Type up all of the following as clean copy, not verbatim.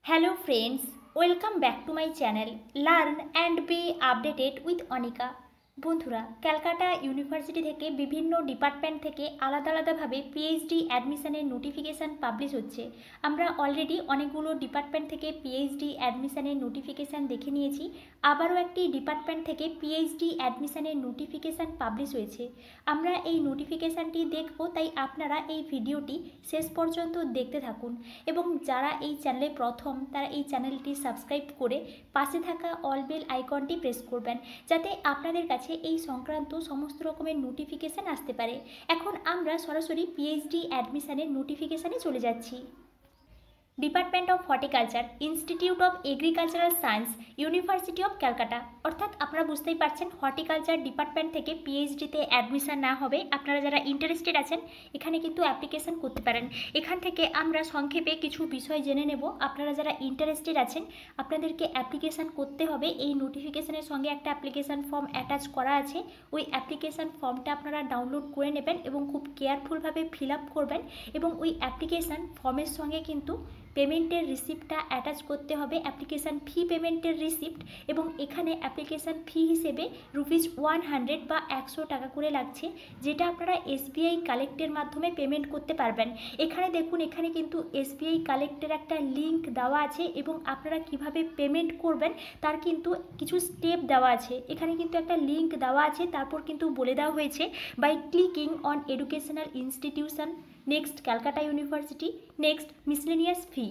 Hello friends, welcome back to my channel Learn and be updated with Anika. বন্ধুরা, Calcutta university থেকে বিভিন্ন department থেকে আলাদা আলাদাভাবে পিএইচডি অ্যাডমিশনের নোটিফিকেশান পাবলিশ হচ্ছে। আমরা অলরেডি অনেকগুলো ডিপার্টমেন্ট থেকে পিএইচডি অ্যাডমিশনের নোটিফিকেশান দেখে নিয়েছি। আবারও একটি ডিপার্টমেন্ট থেকে পিএইচডি অ্যাডমিশনের নোটিফিকেশান পাবলিশ হয়েছে। আমরা এই নোটিফিকেশানটি দেখব, তাই আপনারা এই ভিডিওটি শেষ পর্যন্ত দেখতে থাকুন এবং যারা এই চ্যানেলে প্রথম তারা এই চ্যানেলটি সাবস্ক্রাইব করে পাশে থাকা অল বেল আইকনটি প্রেস করবেন, যাতে আপনাদের কাছে এই সংক্রান্ত সমস্ত রকমের নোটিফিকেশান আসতে পারে। এখন আমরা সরাসরি পিএইচডি অ্যাডমিশনের নোটিফিকেশানে চলে যাচ্ছি। Department of horticulture, institute of agricultural science, university of Calcutta. অর্থাৎ আপনারা বুঝতেই পারছেন, হর্টিকালচার ডিপার্টমেন্ট থেকে পিএইচডিতে অ্যাডমিশন না হবে। আপনারা যারা ইন্টারেস্টেড আছেন এখানে কিন্তু অ্যাপ্লিকেশন করতে পারেন। এখান থেকে আমরা সংক্ষেপে কিছু বিষয় জেনে নেব। আপনারা যারা ইন্টারেস্টেড আছেন আপনাদেরকে অ্যাপ্লিকেশান করতে হবে। এই নোটিফিকেশানের সঙ্গে একটা অ্যাপ্লিকেশান ফর্ম অ্যাটাচ করা আছে। ওই অ্যাপ্লিকেশান ফর্মটা আপনারা ডাউনলোড করে নেবেন এবং খুব কেয়ারফুলভাবে ফিল আপ করবেন এবং ওই অ্যাপ্লিকেশান ফর্মের সঙ্গে কিন্তু পেমেন্টের রিসিপ্টটা অ্যাটাচ করতে হবে, অ্যাপ্লিকেশান ফি পেমেন্টের রিসিপ্ট। এবং এখানে অ্যাপ্লিকেশান ফি হিসেবে ₹100 বা 100 টাকা করে লাগছে, যেটা আপনারা এসবিআই কালেক্টের মাধ্যমে পেমেন্ট করতে পারবেন। এখানে দেখুন, এখানে কিন্তু এসবিআই কালেক্টের একটা লিঙ্ক দেওয়া আছে এবং আপনারা কিভাবে পেমেন্ট করবেন তার কিন্তু কিছু স্টেপ দেওয়া আছে। এখানে কিন্তু একটা লিঙ্ক দেওয়া আছে, তারপর কিন্তু বলে দেওয়া হয়েছে by clicking on educational institution, next Calcutta university, next miscellaneous fee.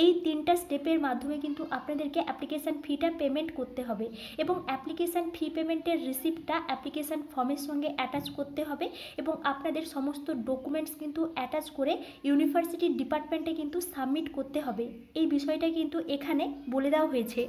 এই তিনটা স্টেপের মাধ্যমে কিন্তু আপনাদেরকে অ্যাপ্লিকেশান ফিটা পেমেন্ট করতে হবে এবং অ্যাপ্লিকেশান ফি পেমেন্টের রিসিপ্টটা অ্যাপ্লিকেশান ফর্মের সঙ্গে অ্যাটাচ করতে হবে এবং আপনাদের সমস্ত ডকুমেন্টস কিন্তু অ্যাটাচ করে ইউনিভার্সিটির ডিপার্টমেন্টে কিন্তু সাবমিট করতে হবে। এই বিষয়টা কিন্তু এখানে বলে দেওয়া হয়েছে।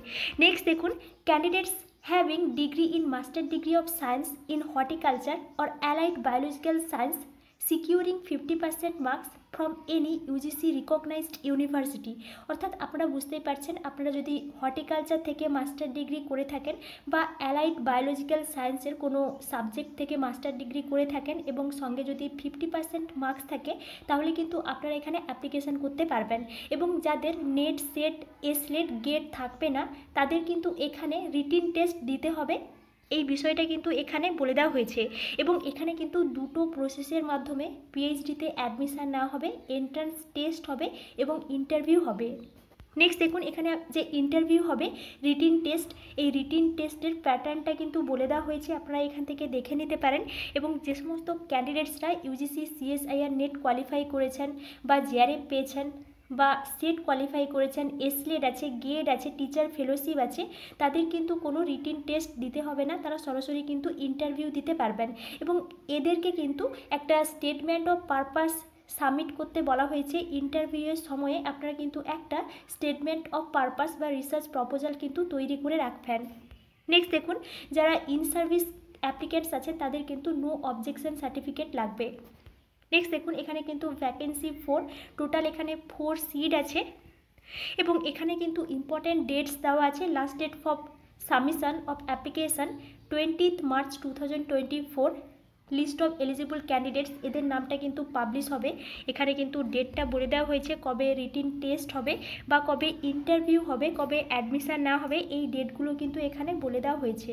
নেক্সট দেখুন, candidates having degree in master degree of science in horticulture or allied biological science securing 50% marks from any UGC recognized university। অর্থাৎ আপনারা বুঝতেই পারছেন, আপনারা যদি হর্টিকালচার থেকে মাস্টার ডিগ্রি করে থাকেন বা অ্যালাইড বায়োলজিক্যাল সায়েন্সের কোনো সাবজেক্ট থেকে মাস্টার ডিগ্রি করে থাকেন এবং সঙ্গে যদি 50% মার্কস থাকে, তাহলে কিন্তু আপনারা এখানে অ্যাপ্লিকেশান করতে পারবেন। এবং যাদের নেট, সেট, এসলেট, গেট থাকবে না তাদের কিন্তু এখানে রিটিন টেস্ট দিতে হবে। এই বিষয়টা কিন্তু এখানে বলে দেওয়া হয়েছে এবং এখানে কিন্তু দুটো প্রসেসের মাধ্যমে পিএইচডিতে অ্যাডমিশান নেওয়া হবে। এন্ট্রান্স টেস্ট হবে এবং ইন্টারভিউ হবে। নেক্সট দেখুন, এখানে যে ইন্টারভিউ হবে, রিটিন টেস্ট, এই রিটিন টেস্টের প্যাটার্নটা কিন্তু বলে দেওয়া হয়েছে, আপনারা এখান থেকে দেখে নিতে পারেন। এবং যে সমস্ত ক্যান্ডিডেটসরা ইউজিসি সিএসআইআর নেট কোয়ালিফাই করেছেন বা জেআরএফ পেয়েছেন বা সেট কোয়ালিফাই করেছেন, এসলেট আছে, গেড আছে, টিচার ফেলোশিপ আছে, তাদের কিন্তু কোনো রিটিন টেস্ট দিতে হবে না। তারা সরাসরি কিন্তু ইন্টারভিউ দিতে পারবেন এবং এদেরকে কিন্তু একটা স্টেটমেন্ট অফ পারপাস সাবমিট করতে বলা হয়েছে। ইন্টারভিউয়ের সময়ে আপনারা কিন্তু একটা স্টেটমেন্ট অফ পারপাস বা রিসার্চ প্রপোজাল কিন্তু তৈরি করে রাখবেন। নেক্সট দেখুন, যারা ইন সার্ভিস অ্যাপ্লিকেন্টস আছে তাদের কিন্তু নো অবজেকশন সার্টিফিকেট লাগবে। নেক্সট দেখুন, এখানে কিন্তু ভ্যাকেন্সি 4, টোটাল এখানে 4 সিট আছে এবং এখানে কিন্তু ইম্পর্টেন্ট ডেটস দেওয়া আছে। Last date for submission of application 20 March 2024। List of eligible candidates, এদের নামটা কিন্তু পাবলিশ হবে। এখানে কিন্তু ডেটটা বলে দেওয়া হয়েছে, কবে রিটিন টেস্ট হবে বা কবে ইন্টারভিউ হবে, কবে অ্যাডমিশান নেওয়া হবে, এই ডেটগুলো কিন্তু এখানে বলে দেওয়া হয়েছে।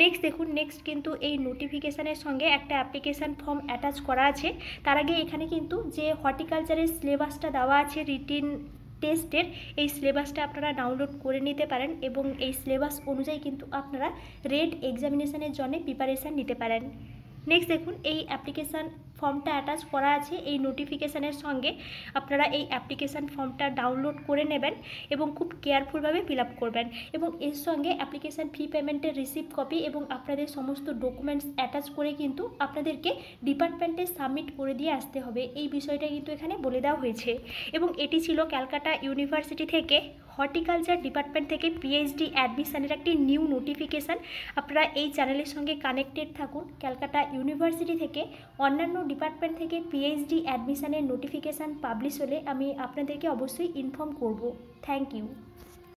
নেক্সট দেখুন, নেক্সট কিন্তু এই নোটিফিকেশানের সঙ্গে একটা অ্যাপ্লিকেশান ফর্ম অ্যাটাচ করা আছে। তার আগে এখানে কিন্তু যে হর্টিকালচারের সিলেবাসটা দেওয়া আছে রিটিন টেস্টের, এই সিলেবাসটা আপনারা ডাউনলোড করে নিতে পারেন এবং এই সিলেবাস অনুযায়ী কিন্তু আপনারা রেড এক্সামিনেশানের জন্য প্রিপারেশান নিতে পারেন। নেক্সট দেখুন, এই অ্যাপ্লিকেশান ফর্মটা অ্যাটাচ করা আছে এই নোটিফিকেশানের সঙ্গে। আপনারা এই অ্যাপ্লিকেশান ফর্মটা ডাউনলোড করে নেবেন এবং খুব কেয়ারফুলভাবে ফিল আপ করবেন এবং এর সঙ্গে অ্যাপ্লিকেশান ফি পেমেন্টের রিসিপ্ট কপি এবং আপনাদের সমস্ত ডকুমেন্টস অ্যাটাচ করে কিন্তু আপনাদেরকে ডিপার্টমেন্টে সাবমিট করে দিয়ে আসতে হবে। এই বিষয়টা কিন্তু এখানে বলে দেওয়া হয়েছে এবং এটি ছিল ক্যালকাটা ইউনিভার্সিটি থেকে হর্টিকালচার ডিপার্টমেন্ট থেকে পিএইচডি অ্যাডমিশানের একটি নিউ নোটিফিকেশান। আপনারা এই চ্যানেলের সঙ্গে কানেক্টেড থাকুন। ক্যালকাটা ইউনিভার্সিটি থেকে অন্যান্য ডিপার্টমেন্ট থেকে পিএইচডি অ্যাডমিশানের নোটিফিকেশান পাবলিশ হলে আমি আপনাদেরকে অবশ্যই ইনফর্ম করব। Thank you.